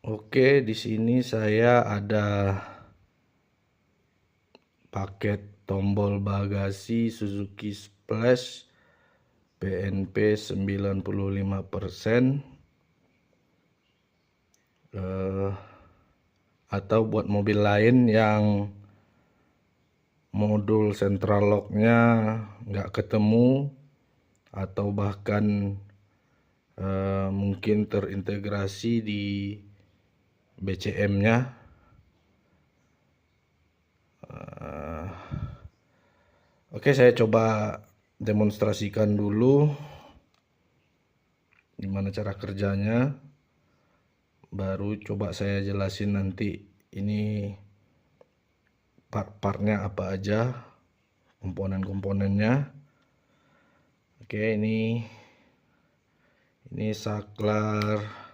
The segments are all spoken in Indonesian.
Oke, di sini saya ada paket tombol bagasi Suzuki Splash PNP 95%, atau buat mobil lain yang modul central locknya nggak ketemu atau bahkan mungkin terintegrasi di BCM-nya. Oke, saya coba demonstrasikan dulu gimana cara kerjanya, baru coba saya jelasin nanti ini part-partnya apa aja, komponen-komponennya. Oke, ini saklar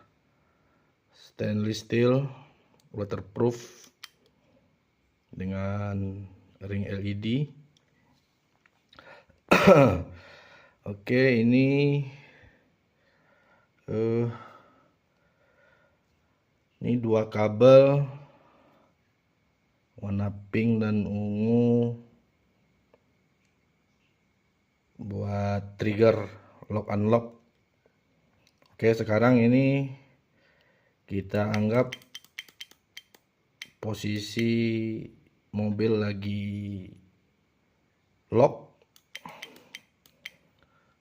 stainless steel waterproof dengan ring LED. Oke, ini dua kabel warna pink dan ungu buat trigger lock unlock. Oke, sekarang ini kita anggap posisi mobil lagi lock.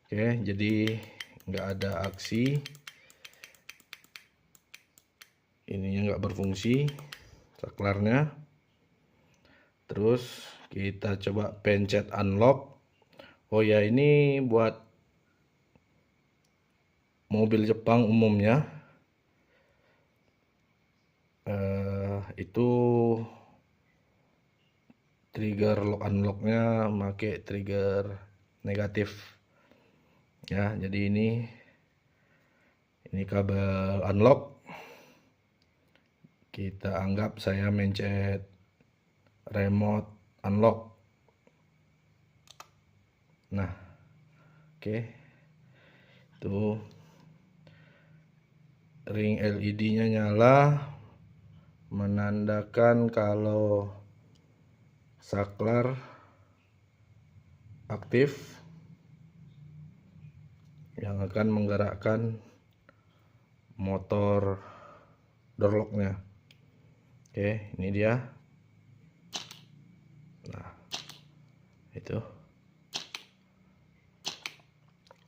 Oke, jadi nggak ada aksi, ininya nggak berfungsi saklarnya. Terus kita coba pencet unlock. Oh ya, ini buat mobil Jepang umumnya itu trigger lock unlocknya pakai trigger negatif ya. Jadi ini kabel unlock. Kita anggap saya mencet remote unlock. Nah, oke, tuh ring LED-nya nyala, menandakan kalau saklar aktif yang akan menggerakkan motor door lock-nya. Oke, ini dia. Nah, itu.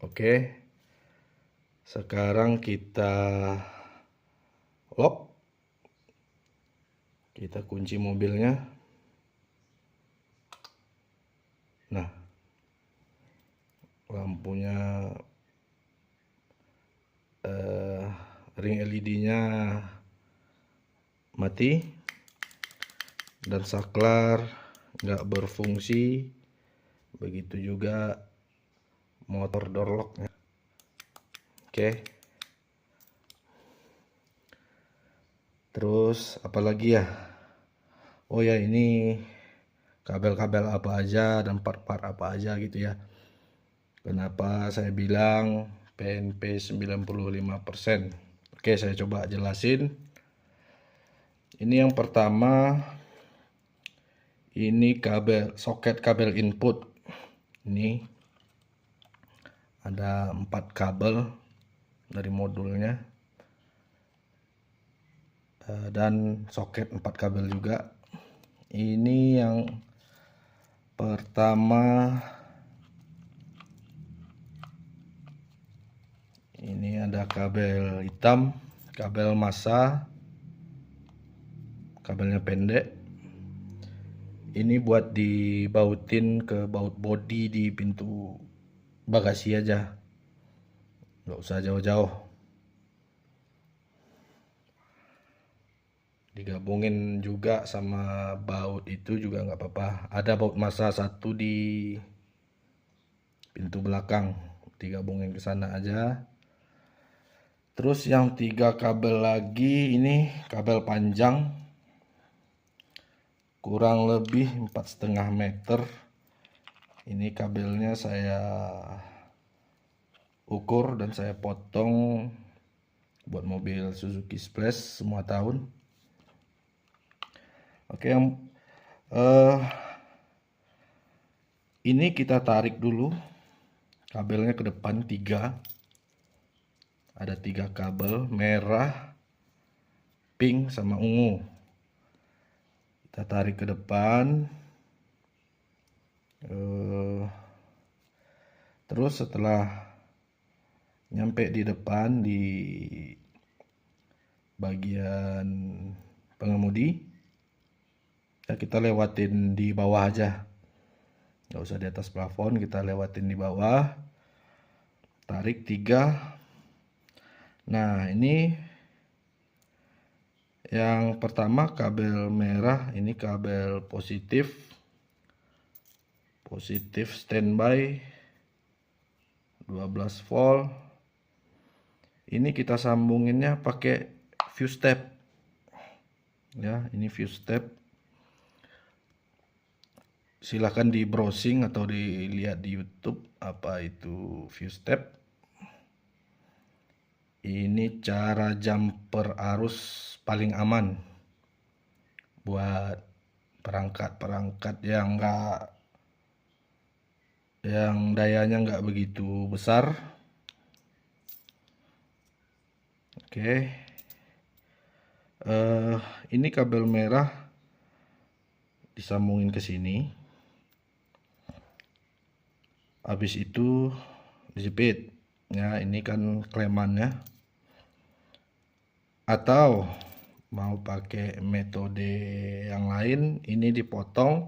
Oke, sekarang kita lock, kita kunci mobilnya. Nah, lampunya ring LED-nya mati dan saklar nggak berfungsi, begitu juga motor door lock-nya. Oke, terus apalagi ya? Oh ya, ini kabel-kabel apa aja dan part-part apa aja gitu ya. Kenapa saya bilang PNP 95%? Oke, saya coba jelasin. Ini yang pertama, ini kabel soket kabel input. Ini ada 4 kabel dari modulnya dan soket 4 kabel juga. Ini yang pertama, ini ada kabel hitam, kabel massa, kabelnya pendek. Ini buat dibautin ke baut bodi di pintu bagasi aja, nggak usah jauh-jauh. Digabungin juga sama baut itu juga nggak apa-apa. Ada baut massa 1 di pintu belakang, digabungin ke sana aja. Terus yang 3 kabel lagi, ini kabel panjang kurang lebih 4,5 meter. Ini kabelnya saya ukur dan saya potong buat mobil Suzuki Splash semua tahun. Oke, yang ini kita tarik dulu kabelnya ke depan 3. Ada 3 kabel, merah, pink, sama ungu. Kita tarik ke depan. Terus setelah nyampe di depan di bagian pengemudi, ya kita lewatin di bawah aja, nggak usah di atas plafon, kita lewatin di bawah, tarik 3. Nah, ini yang pertama kabel merah, ini kabel positif standby 12 volt. Ini kita sambunginnya pakai fuse tab ya, ini fuse tab. Silahkan di browsing atau dilihat di YouTube apa itu fuse tab. Ini cara jumper arus paling aman buat perangkat-perangkat yang dayanya nggak begitu besar. Oke, ini kabel merah disambungin ke sini, habis itu dijepit ya. Ini kan klemannya, atau mau pakai metode yang lain, ini dipotong,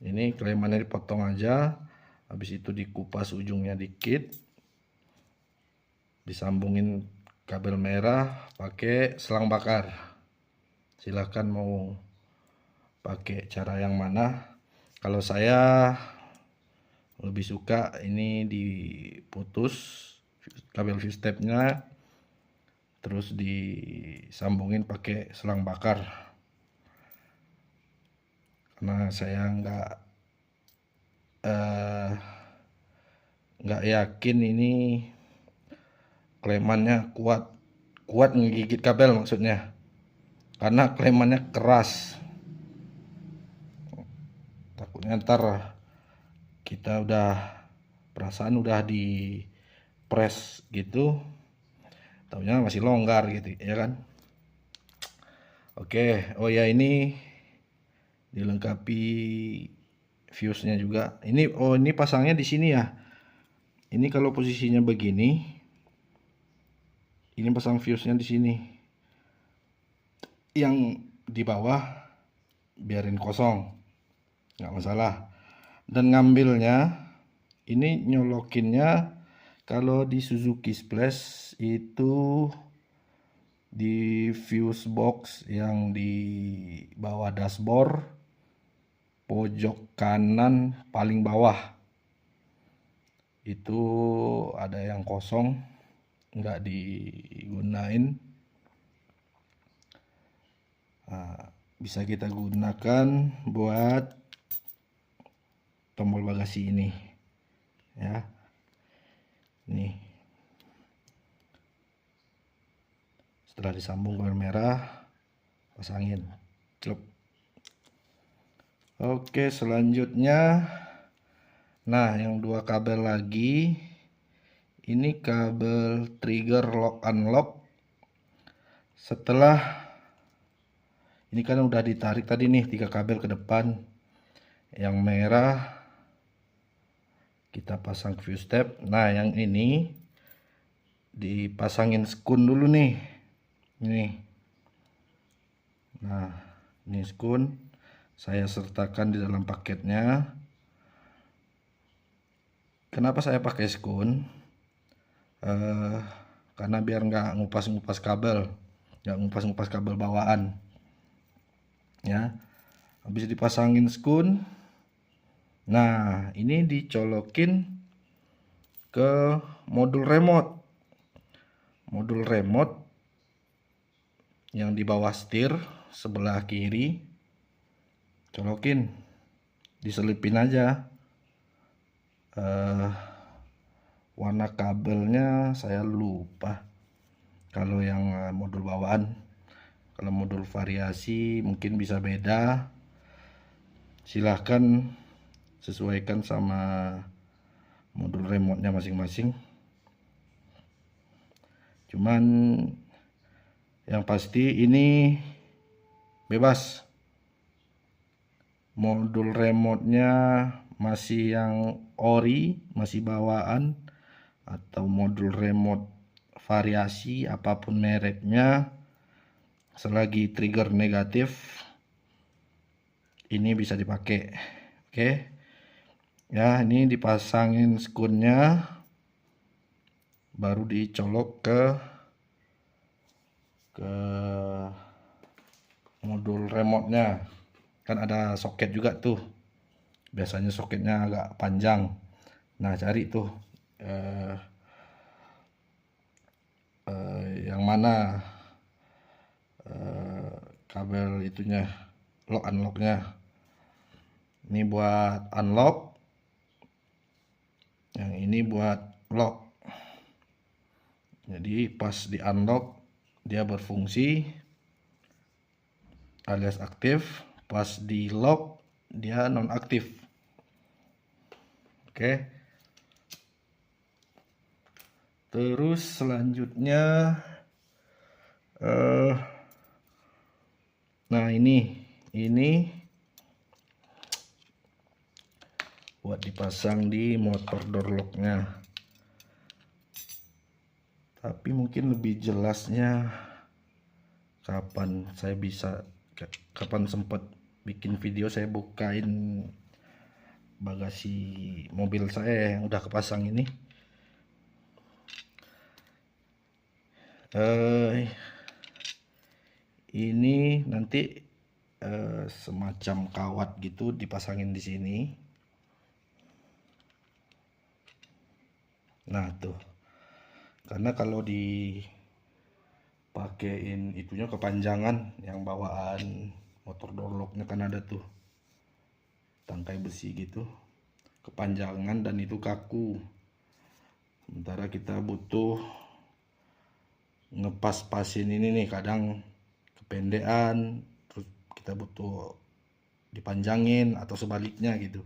ini klemannya dipotong aja, habis itu dikupas ujungnya dikit, disambungin kabel merah pakai selang bakar. Silahkan mau pakai cara yang mana. Kalau saya lebih suka ini diputus kabel fuse tabnya, terus disambungin pakai selang bakar, karena saya nggak yakin ini klemannya kuat ngegigit kabel, maksudnya karena klemannya keras. Takutnya ntar kita perasaan udah di press gitu, taunya masih longgar gitu ya kan. Oke, oh ya, ini dilengkapi fuse-nya juga. Ini pasangnya di sini ya. Ini kalau posisinya begini, ini pasang fuse-nya di sini. Yang di bawah biarin kosong, nggak masalah. Dan ngambilnya, ini nyolokinnya kalau di Suzuki Splash itu di fuse box yang di bawah dashboard pojok kanan paling bawah itu ada yang kosong, nggak digunain. Nah, bisa kita gunakan buat tombol bagasi ini ya. Nih, setelah disambung kabel merah, pasangin, clop. Oke, selanjutnya, nah yang 2 kabel lagi, ini kabel trigger lock unlock. Setelah ini kan udah ditarik tadi nih 3 kabel ke depan, yang merah kita pasang fuse tab. Nah, yang ini dipasangin skun dulu nih. Ini. Nah, ini skun saya sertakan di dalam paketnya. Kenapa saya pakai skun? Karena biar nggak ngupas-ngupas kabel, bawaan. Ya, habis dipasangin skun. Nah, ini dicolokin ke modul remote yang di bawah setir sebelah kiri. Colokin, diselipin aja. Warna kabelnya saya lupa, kalau yang modul bawaan. Kalau modul variasi mungkin bisa beda, silahkan sesuaikan sama modul remote-nya masing-masing. Cuman yang pasti ini bebas, modul remote-nya masih yang ori, masih bawaan, atau modul remote variasi apapun mereknya, selagi trigger negatif ini bisa dipakai. Oke ya, ini dipasangin skunnya, baru dicolok ke modul remote-nya. Kan ada soket juga tuh, biasanya soketnya agak panjang. Nah, cari tuh yang mana kabel itunya, lock unlocknya. Ini buat unlock, yang ini buat lock. Jadi pas di unlock dia berfungsi alias aktif, pas di lock dia non aktif. Oke. Terus selanjutnya nah ini buat dipasang di motor door locknya. Tapi mungkin lebih jelasnya kapan sempat bikin video saya bukain bagasi mobil saya yang udah kepasang ini. Ini nanti semacam kawat gitu dipasangin di sini. Nah tuh, karena kalau dipakein itunya kepanjangan, yang bawaan motor door locknya kan ada tuh tangkai besi gitu, kepanjangan dan itu kaku. Sementara kita butuh ngepas-pasin ini nih, kadang kependean, terus kita butuh dipanjangin atau sebaliknya gitu.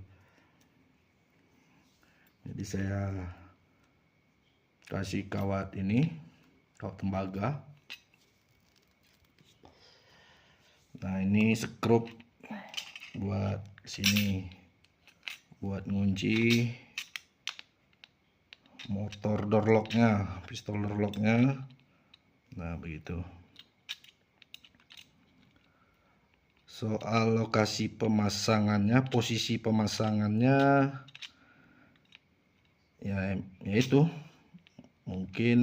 Jadi saya kasih kawat ini, kawat tembaga. Nah, ini skrup buat sini, buat ngunci motor door locknya, pistol door locknya. Nah, begitu. Soal lokasi pemasangannya, posisi pemasangannya ya itu mungkin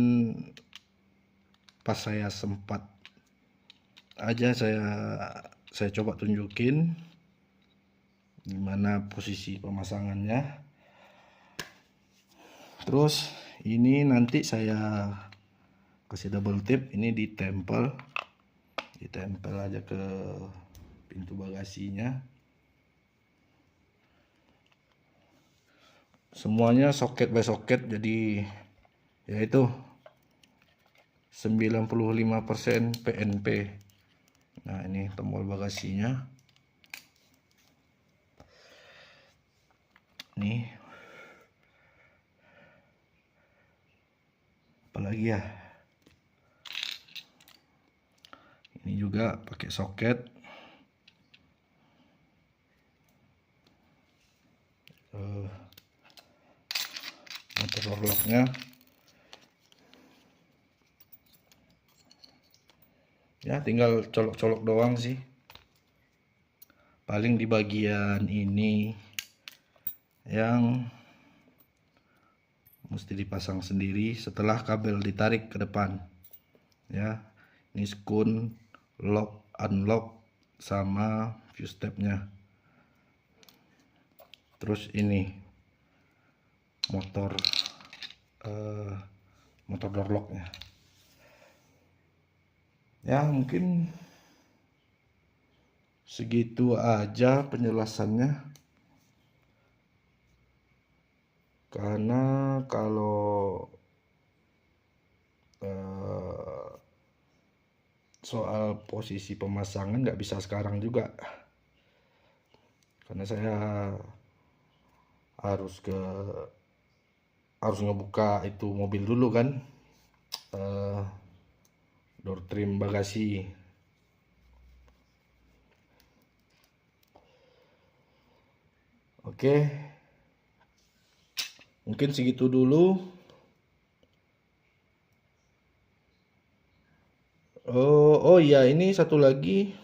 pas saya sempat aja saya coba tunjukin gimana posisi pemasangannya. Terus ini nanti saya kasih double tip, ini ditempel aja ke pintu bagasinya. Semuanya soket by soket, jadi yaitu 95% PNP. Nah, ini tombol bagasinya. Nih. Apalagi ya? Ini juga pakai soket. Motor door locknya. Ya, tinggal colok-colok doang sih. Paling di bagian ini yang mesti dipasang sendiri setelah kabel ditarik ke depan. Ya, ini skun, lock, unlock, sama fuse tabnya. Terus ini motor door locknya. Ya, mungkin segitu aja penjelasannya, karena kalau soal posisi pemasangan nggak bisa sekarang juga, karena saya harus ngebuka itu mobil dulu kan, eh, door trim bagasi. Oke, mungkin segitu dulu. Oh iya, ini satu lagi.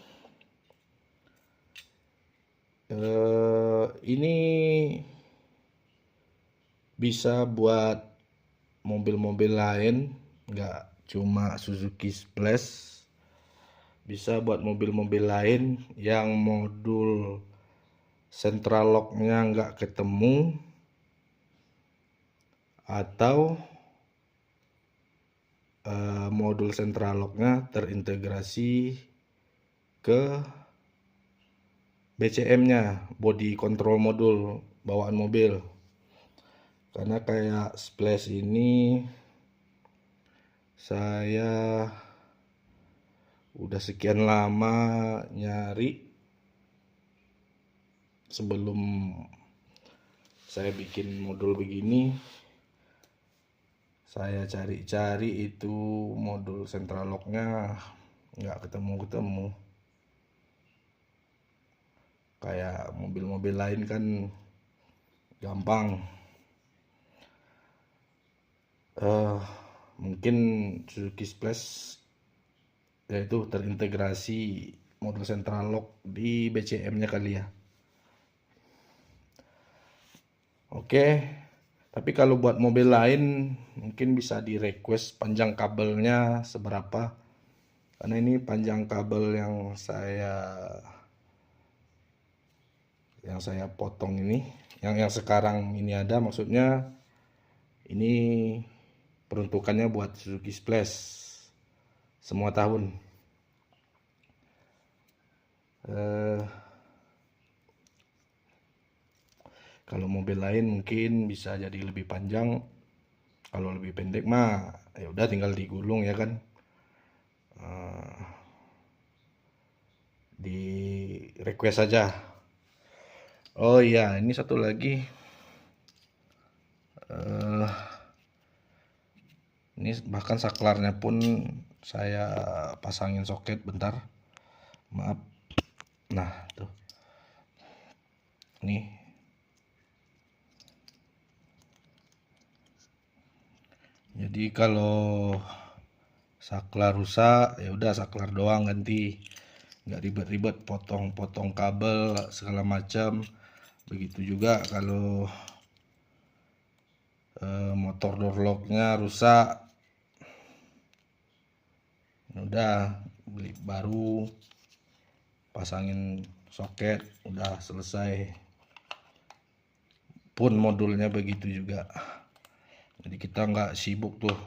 Ini bisa buat mobil-mobil lain, nggak cuma Suzuki Splash. Bisa buat mobil-mobil lain yang modul central lock-nya nggak ketemu, atau modul central lock-nya terintegrasi ke BCM-nya, body control modul bawaan mobil. Karena kayak Splash ini saya udah sekian lama nyari, sebelum saya bikin modul begini saya cari-cari itu modul central lock-nya nggak ketemu. Kayak mobil-mobil lain kan gampang. Mungkin Suzuki Splash yaitu terintegrasi modul central lock di BCM-nya kali ya. Oke, tapi kalau buat mobil lain mungkin bisa di request panjang kabelnya seberapa, karena ini panjang kabel yang saya potong ini, yang sekarang ini ada, maksudnya ini peruntukannya buat Suzuki Splash semua tahun. Kalau mobil lain mungkin bisa jadi lebih panjang, kalau lebih pendek mah ya udah tinggal digulung ya kan, di request saja. Oh iya, ini satu lagi, ini bahkan saklarnya pun saya pasangin soket, bentar, maaf. Nah tuh, nih, jadi kalau saklar rusak ya udah saklar doang ganti, nggak ribet-ribet potong-potong kabel segala macam. Begitu juga kalau motor door lock-nya rusak, udah beli baru, pasangin soket, udah selesai. Pun modulnya begitu juga, jadi kita nggak sibuk tuh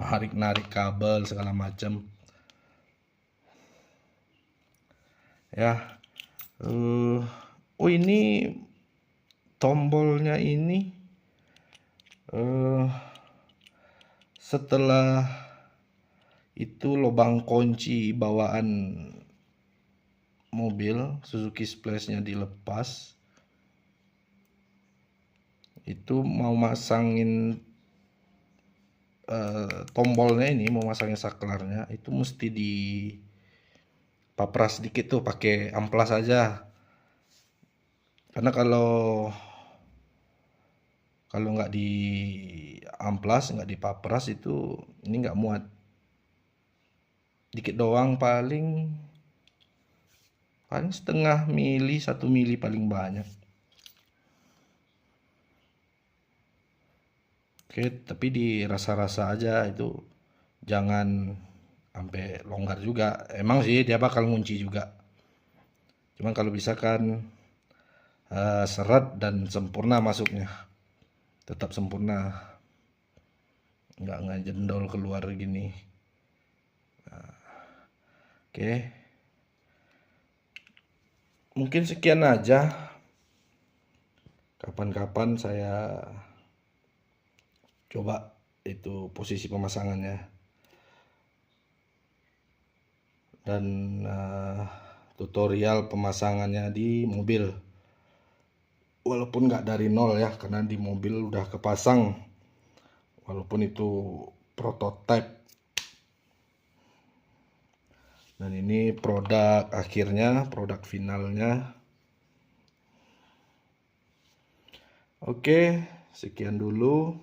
narik kabel segala macam ya. Oh ini tombolnya ini setelah itu lubang kunci bawaan mobil Suzuki Splash-nya dilepas, itu mau masangin tombolnya ini, mau masangin saklarnya itu mesti di papras dikit tuh pakai amplas aja, karena kalau nggak di amplas, nggak dipapras, itu ini nggak muat. Dikit doang, paling setengah mili, 1 mili paling banyak. Oke, tapi dirasa-rasa aja, itu jangan sampai longgar juga. Emang sih dia bakal ngunci juga, cuman kalau bisa kan seret dan sempurna masuknya, tetap sempurna, nggak ngejendol keluar gini. Oke, mungkin sekian aja. Kapan-kapan saya coba itu posisi pemasangannya. dan tutorial pemasangannya di mobil, walaupun nggak dari nol ya, karena di mobil udah kepasang, walaupun itu prototipe. Dan ini produk akhirnya, produk finalnya. Oke, sekian dulu.